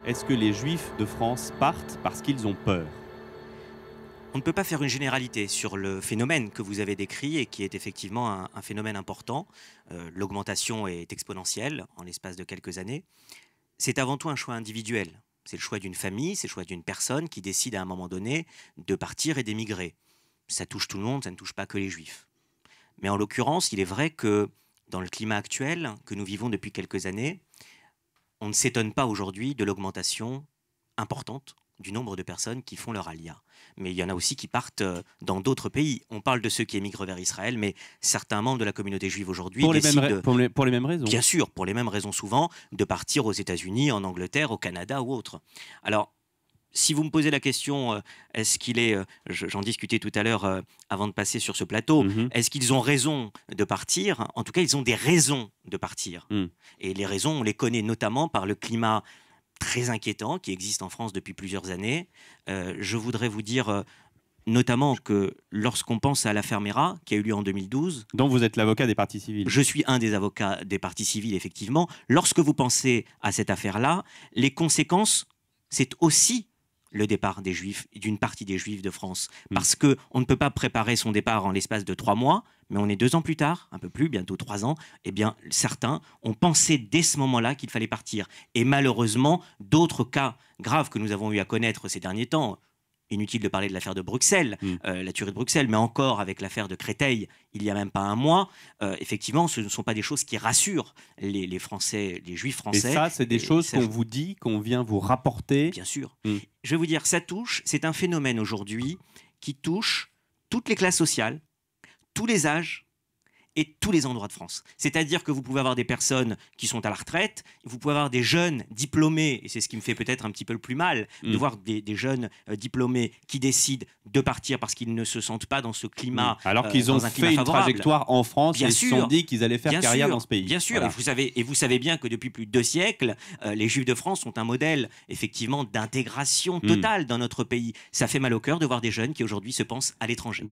Est-ce que les Juifs de France partent parce qu'ils ont peur? On ne peut pas faire une généralité sur le phénomène que vous avez décrit et qui est effectivement un phénomène important. L'augmentation est exponentielle en l'espace de quelques années. C'est avant tout un choix individuel. C'est le choix d'une famille, c'est le choix d'une personne qui décide à un moment donné de partir et d'émigrer. Ça touche tout le monde, ça ne touche pas que les Juifs. Mais en l'occurrence, il est vrai que dans le climat actuel que nous vivons depuis quelques années, on ne s'étonne pas aujourd'hui de l'augmentation importante du nombre de personnes qui font leur alia. Mais il y en a aussi qui partent dans d'autres pays. On parle de ceux qui émigrent vers Israël, mais certains membres de la communauté juive aujourd'hui décident, Pour les mêmes raisons. bien sûr, pour les mêmes raisons souvent, de partir aux États-Unis, en Angleterre, au Canada ou autre. Alors, si vous me posez la question, est-ce qu'il est, j'en discutais tout à l'heure avant de passer sur ce plateau, Mhm. est-ce qu'ils ont raison de partir? En tout cas, ils ont des raisons de partir. Mm. Et les raisons, on les connaît notamment par le climat très inquiétant qui existe en France depuis plusieurs années. Je voudrais vous dire notamment que lorsqu'on pense à l'affaire Mera, qui a eu lieu en 2012, Donc vous êtes l'avocat des parties civiles. je suis un des avocats des parties civiles, effectivement. Lorsque vous pensez à cette affaire-là, les conséquences, c'est aussi le départ des Juifs, d'une partie des Juifs de France. Parce qu'on ne peut pas préparer son départ en l'espace de 3 mois, mais on est 2 ans plus tard, un peu plus, bientôt 3 ans, eh bien, certains ont pensé dès ce moment-là qu'il fallait partir. Et malheureusement, d'autres cas graves que nous avons eu à connaître ces derniers temps, inutile de parler de l'affaire de Bruxelles, la tuerie de Bruxelles, mais encore avec l'affaire de Créteil, il n'y a même pas un mois, effectivement, ce ne sont pas des choses qui rassurent les Français, les Juifs Et français. ça, c'est des choses qu'on vous dit, qu'on vient vous rapporter. Bien sûr. Mm. Je vais vous dire, ça touche, c'est un phénomène aujourd'hui qui touche toutes les classes sociales, tous les âges et tous les endroits de France. C'est-à-dire que vous pouvez avoir des personnes qui sont à la retraite, vous pouvez avoir des jeunes diplômés, et c'est ce qui me fait peut-être un petit peu le plus mal, de voir des jeunes diplômés qui décident de partir parce qu'ils ne se sentent pas dans ce climat Alors qu'ils ont dans un climat fait une favorable. trajectoire en France Bien et se sûr. sont dit qu'ils allaient faire Bien carrière sûr, dans ce pays. Bien sûr, Voilà. et vous savez bien que depuis plus de 2 siècles, les Juifs de France sont un modèle effectivement d'intégration totale dans notre pays. Ça fait mal au cœur de voir des jeunes qui aujourd'hui se pensent à l'étranger.